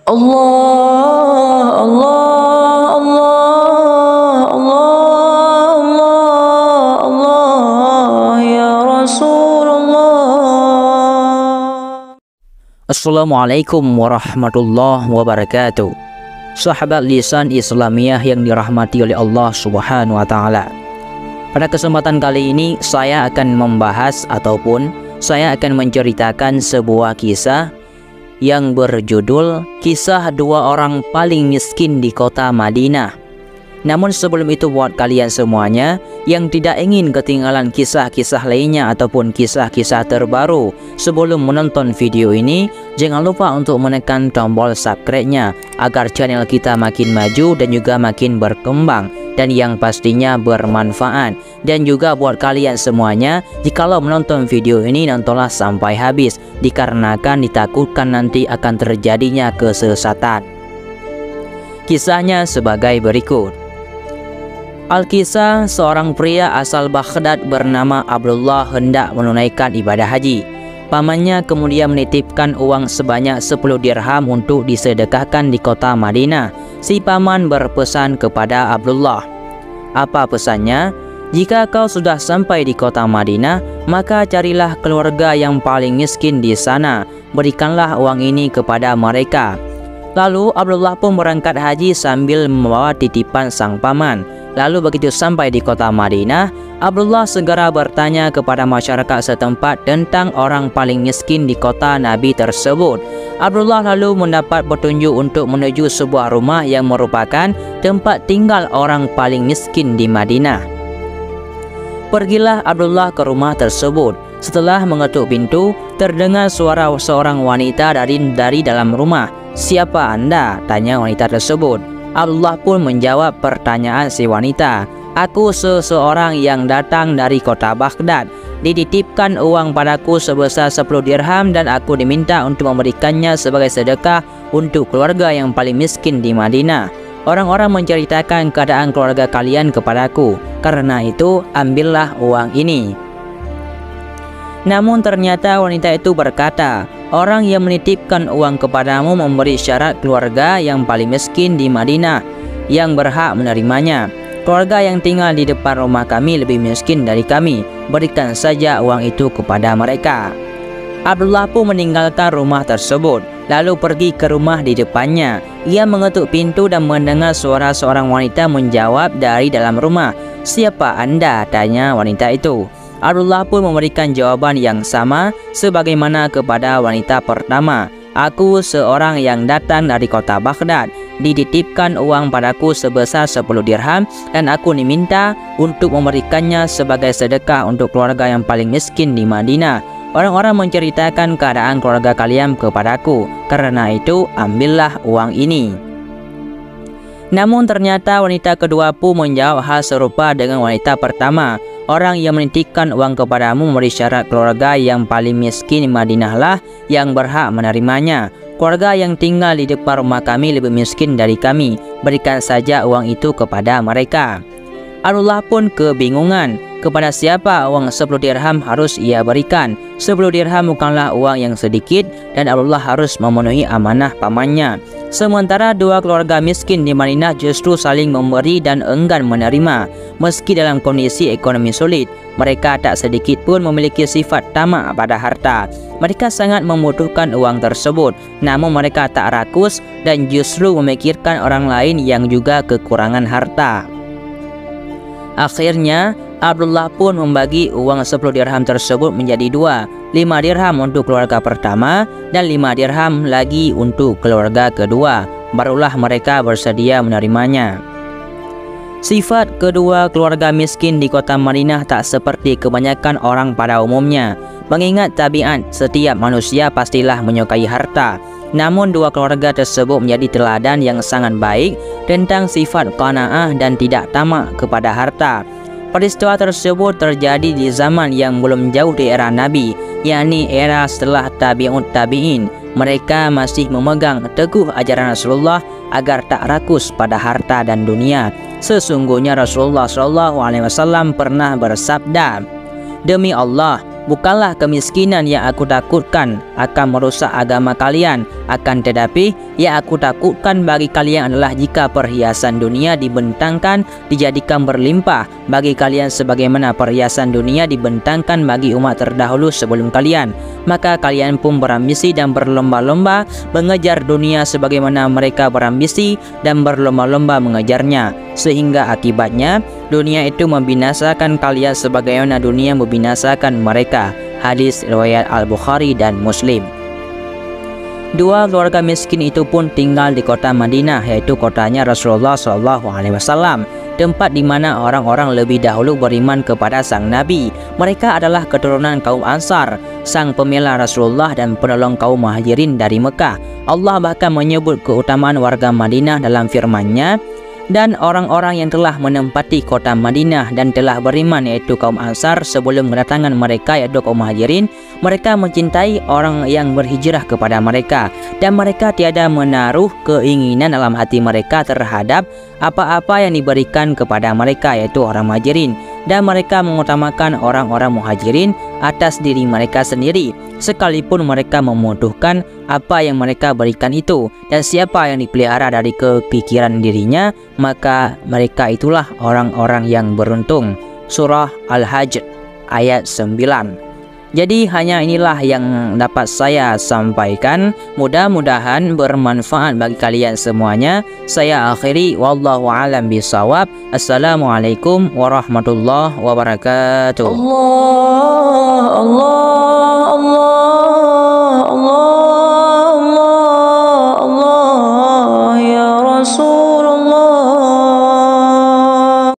Allah, Allah, Allah, Allah, Allah, Allah, ya Rasulullah. Assalamualaikum warahmatullahi wabarakatuh. Sahabat lisan Islamiyah yang dirahmati oleh Allah Subhanahu wa taala. Pada kesempatan kali ini saya akan membahas ataupun saya akan menceritakan sebuah kisah yang berjudul Kisah Dua Orang Paling Miskin di Kota Madinah. Namun sebelum itu, buat kalian semuanya yang tidak ingin ketinggalan kisah-kisah lainnya ataupun kisah-kisah terbaru sebelum menonton video ini, jangan lupa untuk menekan tombol subscribe-nya agar channel kita makin maju dan juga makin berkembang dan yang pastinya bermanfaat. Dan juga buat kalian semuanya, jikalau menonton video ini, nontonlah sampai habis dikarenakan ditakutkan nanti akan terjadinya kesesatan. Kisahnya sebagai berikut. Alkisah, seorang pria asal Baghdad bernama Abdullah hendak menunaikan ibadah haji. Pamannya kemudian menitipkan uang sebanyak 10 dirham untuk disedekahkan di kota Madinah. Si paman berpesan kepada Abdullah. Apa pesannya? Jika kau sudah sampai di kota Madinah, maka carilah keluarga yang paling miskin di sana. Berikanlah uang ini kepada mereka. Lalu Abdullah pun berangkat haji sambil membawa titipan sang paman. Lalu begitu sampai di kota Madinah, Abdullah segera bertanya kepada masyarakat setempat tentang orang paling miskin di kota Nabi tersebut. Abdullah lalu mendapat petunjuk untuk menuju sebuah rumah yang merupakan tempat tinggal orang paling miskin di Madinah. Pergilah Abdullah ke rumah tersebut. Setelah mengetuk pintu, terdengar suara seorang wanita dari dalam rumah. "Siapa Anda?" tanya wanita tersebut. Abdullah pun menjawab pertanyaan si wanita. "Aku seseorang yang datang dari kota Baghdad. Dititipkan uang padaku sebesar 10 dirham dan aku diminta untuk memberikannya sebagai sedekah untuk keluarga yang paling miskin di Madinah. Orang-orang menceritakan keadaan keluarga kalian kepadaku. Karena itu, ambillah uang ini." Namun ternyata wanita itu berkata, "Orang yang menitipkan uang kepadamu memberi syarat keluarga yang paling miskin di Madinah yang berhak menerimanya. Keluarga yang tinggal di depan rumah kami lebih miskin dari kami. Berikan saja uang itu kepada mereka." Abdullah pun meninggalkan rumah tersebut, lalu pergi ke rumah di depannya. Ia mengetuk pintu dan mendengar suara seorang wanita menjawab dari dalam rumah. "Siapa Anda?" tanya wanita itu. Abdullah pun memberikan jawaban yang sama sebagaimana kepada wanita pertama. "Aku seorang yang datang dari kota Baghdad. Dititipkan uang padaku sebesar 10 dirham dan aku diminta untuk memberikannya sebagai sedekah untuk keluarga yang paling miskin di Madinah. Orang-orang menceritakan keadaan keluarga kalian kepadaku. Karena itu, ambillah uang ini." Namun ternyata wanita kedua pun menjawab hal serupa dengan wanita pertama. "Orang yang menitipkan uang kepadamu memberi syarat keluarga yang paling miskin di Madinah lah yang berhak menerimanya. Keluarga yang tinggal di depan rumah kami lebih miskin dari kami. Berikan saja uang itu kepada mereka." Abdullah pun kebingungan. Kepada siapa uang 10 dirham harus ia berikan? 10 dirham bukanlah uang yang sedikit dan Abdullah harus memenuhi amanah pamannya. Sementara dua keluarga miskin di Madinah justru saling memberi dan enggan menerima. Meski dalam kondisi ekonomi sulit, mereka tak sedikit pun memiliki sifat tamak pada harta. Mereka sangat membutuhkan uang tersebut, namun mereka tak rakus dan justru memikirkan orang lain yang juga kekurangan harta. Akhirnya, Abdullah pun membagi uang 10 dirham tersebut menjadi dua. 5 dirham untuk keluarga pertama dan 5 dirham lagi untuk keluarga kedua. Barulah mereka bersedia menerimanya. Sifat kedua keluarga miskin di kota Madinah tak seperti kebanyakan orang pada umumnya. Mengingat tabiat setiap manusia pastilah menyukai harta. Namun dua keluarga tersebut menjadi teladan yang sangat baik tentang sifat qanaah dan tidak tamak kepada harta. Peristiwa tersebut terjadi di zaman yang belum jauh di era Nabi, yakni era setelah tabi'ut tabi'in. Mereka masih memegang teguh ajaran Rasulullah agar tak rakus pada harta dan dunia. Sesungguhnya Rasulullah SAW pernah bersabda, "Demi Allah, Bukanlah kemiskinan yang aku takutkan akan merusak agama kalian, akan tetapi yang aku takutkan bagi kalian adalah jika perhiasan dunia dibentangkan dijadikan berlimpah bagi kalian sebagaimana perhiasan dunia dibentangkan bagi umat terdahulu sebelum kalian, maka kalian pun berambisi dan berlomba-lomba mengejar dunia sebagaimana mereka berambisi dan berlomba-lomba mengejarnya, sehingga akibatnya dunia itu membinasakan kalian sebagaimana dunia membinasakan mereka. Hadis riwayat Al-Bukhari dan Muslim. Dua keluarga miskin itu pun tinggal di kota Madinah, yaitu kotanya Rasulullah SAW, tempat di mana orang-orang lebih dahulu beriman kepada sang Nabi. Mereka adalah keturunan kaum Ansar, sang pembela Rasulullah dan penolong kaum Muhajirin dari Mekah. Allah bahkan menyebut keutamaan warga Madinah dalam firman-Nya, dan orang-orang yang telah menempati kota Madinah dan telah beriman, yaitu kaum Ansar, sebelum kedatangan mereka, yaitu kaum Muhajirin, mereka mencintai orang yang berhijrah kepada mereka, dan mereka tiada menaruh keinginan dalam hati mereka terhadap apa-apa yang diberikan kepada mereka, yaitu orang Muhajirin, dan mereka mengutamakan orang-orang Muhajirin atas diri mereka sendiri, sekalipun mereka membutuhkan apa yang mereka berikan itu. Dan siapa yang dipelihara dari kepikiran dirinya, maka mereka itulah orang-orang yang beruntung. Surah Al-Hajj ayat 9. Jadi hanya inilah yang dapat saya sampaikan. Mudah-mudahan bermanfaat bagi kalian semuanya. Saya akhiri, wallahu a'lam bishawab. Assalamualaikum warahmatullahi wabarakatuh. Allah, Allah, Allah, Allah, Allah, Allah, ya Rasul.